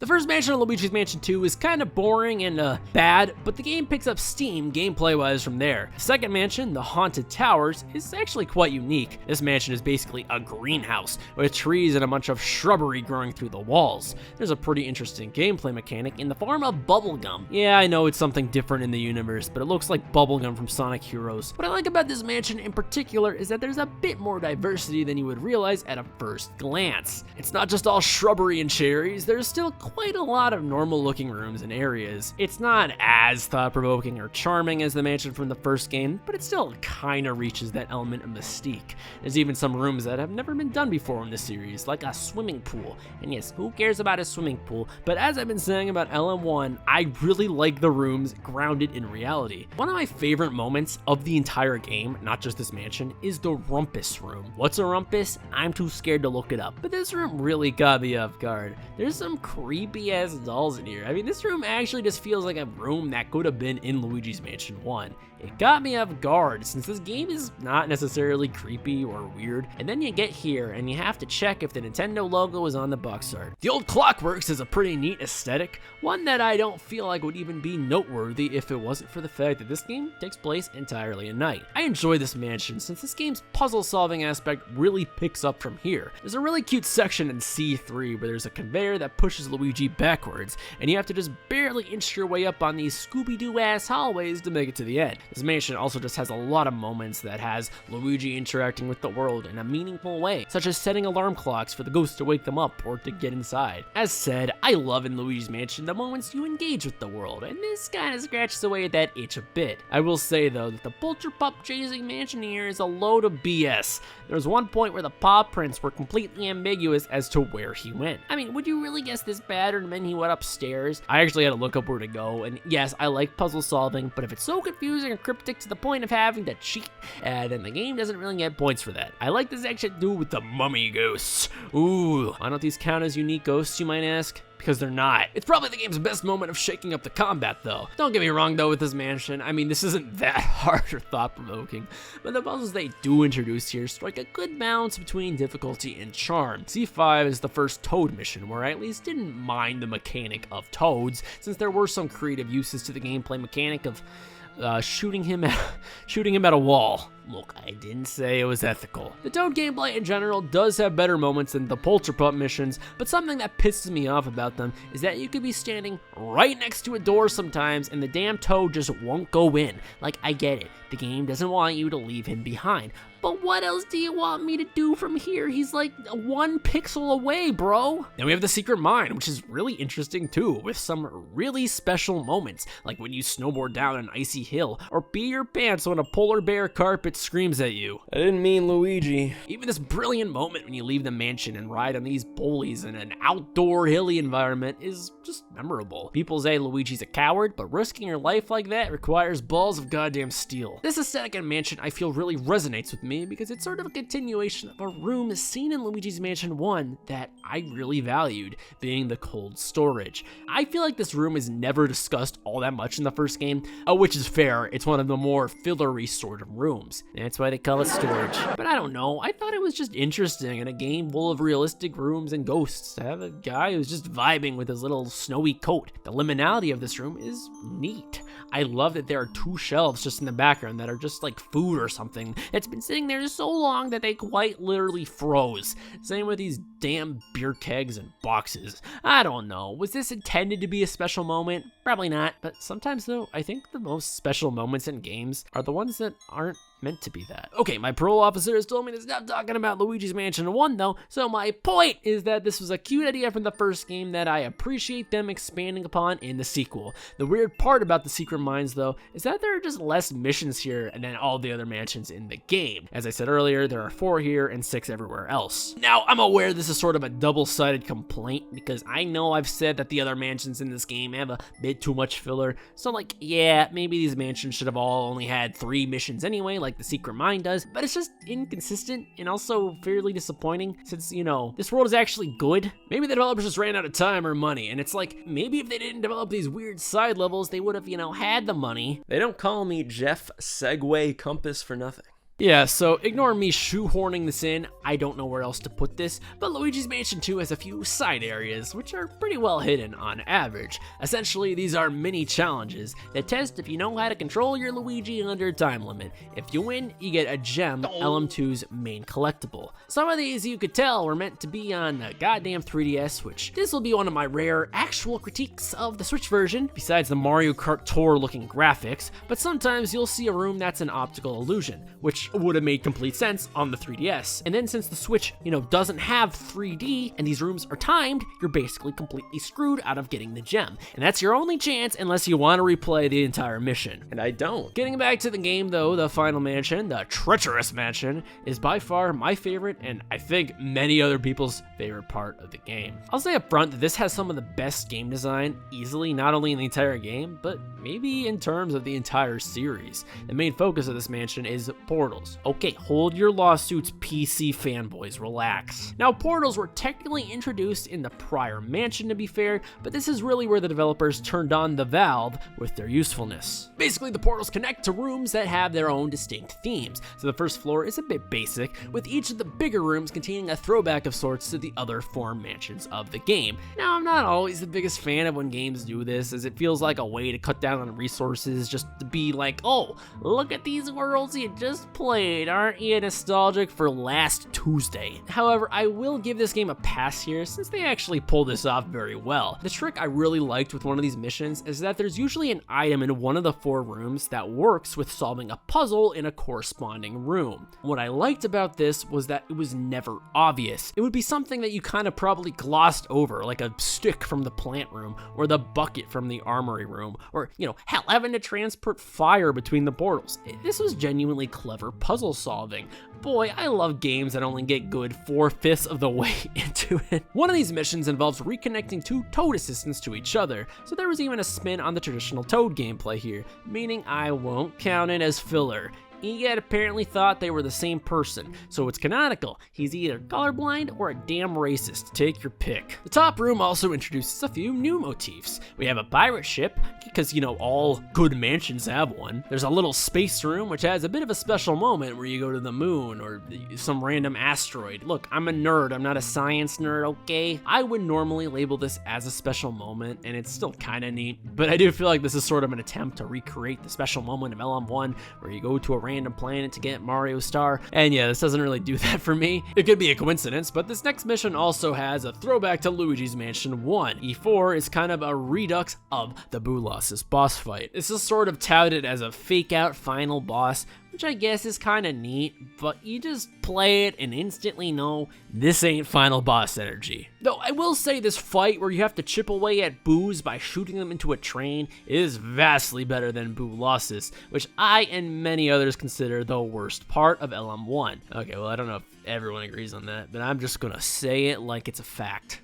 The first mansion on Luigi's Mansion 2 is kind of boring and bad, but the game picks up steam gameplay-wise from there. The second mansion, the Haunted Towers, is actually quite unique. This mansion is basically a greenhouse with trees and a bunch of shrubbery growing through the walls. There's a pretty interesting gameplay mechanic in the form of bubblegum. Yeah, I know it's something different in the universe, but it looks like bubblegum from Sonic Heroes. What I like about this mansion in particular is that there's a bit more diversity than you would realize at a first glance. It's not just all shrubbery and cherries, there's still quite a lot of normal looking rooms and areas. It's not as thought-provoking or charming as the mansion from the first game, but it still kinda reaches that element of mystique. There's even some rooms that have never been done before in this series, like a swimming pool. And yes, who cares about a swimming pool? But as I've been saying about LM1, I really like the rooms grounded in reality. One of my favorite moments of the entire game, not just this mansion, is the rumpus room. What's a rumpus? I'm too scared to look it up, but this room really got me off guard. There's some creepy ass dolls in here. I mean, this room actually just feels like a room that could have been in Luigi's Mansion 1. It got me off guard since this game is not necessarily creepy or weird, and then you get here and you have to check if the Nintendo logo is on the box art. The old Clockworks is a pretty neat aesthetic, one that I don't feel like would even be noteworthy if it wasn't for the fact that this game takes place entirely at night. I enjoy this mansion since this game's puzzle solving aspect really picks up from here. There's a really cute section in C3 where there's a conveyor that pushes Luigi backwards, and you have to just barely inch your way up on these Scooby-Doo ass hallways to make it to the end. This mansion also just has a lot of moments that has Luigi interacting with the world in a meaningful way, such as setting alarm clocks for the ghosts to wake them up or to get inside. As said, I love in Luigi's Mansion the moments you engage with the world, and this kind of scratches away at that itch a bit. I will say though that the Polter Pup chasing mansion here is a load of BS. There's one point where the paw prints were completely ambiguous as to where he went. I mean, would you really guess this pattern meant he went upstairs? I actually had to look up where to go, and yes, I like puzzle solving, but if it's so confusing or cryptic to the point of having to cheat, then the game doesn't really get points for that. I like this section too with the mummy ghosts. Ooh, why don't these count as unique ghosts, you might ask? Because they're not. It's probably the game's best moment of shaking up the combat though. Don't get me wrong though with this mansion, I mean this isn't that hard or thought-provoking, but the puzzles they do introduce here strike a good balance between difficulty and charm. C5 is the first Toad mission where I at least didn't mind the mechanic of Toads, since there were some creative uses to the gameplay mechanic of shooting him at a wall. Look, I didn't say it was ethical. The Toad gameplay in general does have better moments than the Polterpup missions, but something that pisses me off about them is that you could be standing right next to a door sometimes and the damn Toad just won't go in. Like, I get it, the game doesn't want you to leave him behind, but what else do you want me to do from here? He's like 1 pixel away, bro. Then we have the secret mine, which is really interesting too, with some really special moments, like when you snowboard down an icy hill, or pee your pants when a polar bear carpet screams at you. I didn't mean Luigi. Even this brilliant moment when you leave the mansion and ride on these bullies in an outdoor hilly environment is just memorable. People say Luigi's a coward, but risking your life like that requires balls of goddamn steel. This aesthetic in Mansion I feel really resonates with me because it's sort of a continuation of a room seen in Luigi's Mansion 1 that I really valued, being the cold storage. I feel like this room is never discussed all that much in the first game, which is fair. It's one of the more fillery sort of rooms. That's why they call it storage. But I don't know, I thought it was just interesting in a game full of realistic rooms and ghosts to have a guy who's just vibing with his little snowy coat. The liminality of this room is neat. I love that there are 2 shelves just in the background that are just like food or something that's been sitting there so long that they quite literally froze. Same with these damn beer kegs and boxes. I don't know, was this intended to be a special moment? Probably not, but sometimes though, I think the most special moments in games are the ones that aren't meant to be that. Okay, my parole officer has told me to stop talking about Luigi's Mansion 1 though, so my point is that this was a cute idea from the first game that I appreciate them expanding upon in the sequel. The weird part about the secret mines though is that there are just less missions here than all the other mansions in the game. As I said earlier, there are 4 here and 6 everywhere else. Now, I'm aware this is sort of a double-sided complaint because I know I've said that the other mansions in this game have a bit too much filler, so like, yeah, maybe these mansions should have all only had 3 missions anyway, like the secret mine does, but it's just inconsistent and also fairly disappointing since, you know, this world is actually good. Maybe the developers just ran out of time or money, and it's like, maybe if they didn't develop these weird side levels, they would have, you know, had the money. They don't call me Jeff Segway Compass for nothing. Yeah, so ignore me shoehorning this in, I don't know where else to put this, but Luigi's Mansion 2 has a few side areas, which are pretty well hidden on average. Essentially, these are mini challenges that test if you know how to control your Luigi under a time limit. If you win, you get a gem, LM2's main collectible. Some of these you could tell were meant to be on the goddamn 3DS, which this will be one of my rare actual critiques of the Switch version, besides the Mario Kart Tour looking graphics, but sometimes you'll see a room that's an optical illusion, which would have made complete sense on the 3DS. And then since the Switch, doesn't have 3D and these rooms are timed, you're basically completely screwed out of getting the gem. And that's your only chance unless you want to replay the entire mission. And I don't. Getting back to the game though, the final mansion, the treacherous mansion, is by far my favorite and I think many other people's favorite part of the game. I'll say up front that this has some of the best game design easily, not only in the entire game, but maybe in terms of the entire series. The main focus of this mansion is portals. Okay, hold your lawsuits, PC fanboys, relax. Now, portals were technically introduced in the prior mansion, to be fair, but this is really where the developers turned on the valve with their usefulness. Basically, the portals connect to rooms that have their own distinct themes. So the first floor is a bit basic, with each of the bigger rooms containing a throwback of sorts to the other 4 mansions of the game. Now, I'm not always the biggest fan of when games do this, as it feels like a way to cut down on resources just to be like, oh, look at these worlds you just played, aren't you nostalgic for last Tuesday? However, I will give this game a pass here since they actually pull this off very well. The trick I really liked with one of these missions is that there's usually an item in one of the 4 rooms that works with solving a puzzle in a corresponding room. What I liked about this was that it was never obvious. It would be something that you kind of probably glossed over, like a stick from the plant room or the bucket from the armory room, or hell, having to transport fire between the portals. This was genuinely clever puzzle solving. Boy, I love games that only get good 4/5 of the way into it. One of these missions involves reconnecting 2 Toad assistants to each other, so there was even a spin on the traditional Toad gameplay here, meaning I won't count it as filler. Egad apparently thought they were the same person, so it's canonical. He's either colorblind or a damn racist. Take your pick. The top room also introduces a few new motifs. We have a pirate ship, because all good mansions have one. There's a little space room, which has a bit of a special moment where you go to the moon or some random asteroid. Look, I'm a nerd, I'm not a science nerd, okay? I would normally label this as a special moment, and it's still kind of neat, but I do feel like this is sort of an attempt to recreate the special moment of LM1, where you go to a random planet to get Mario Star, and yeah, this doesn't really do that for me. It could be a coincidence, but this next mission also has a throwback to Luigi's Mansion 1. E4 is kind of a redux of the Boolossus boss fight. This is sort of touted as a fake-out final boss, which I guess is kind of neat, but you just play it and instantly know this ain't final boss energy. Though I will say this fight where you have to chip away at boos by shooting them into a train is vastly better than Boolossus, which I and many others consider the worst part of LM1. Okay, well I don't know if everyone agrees on that, but I'm just gonna say it like it's a fact.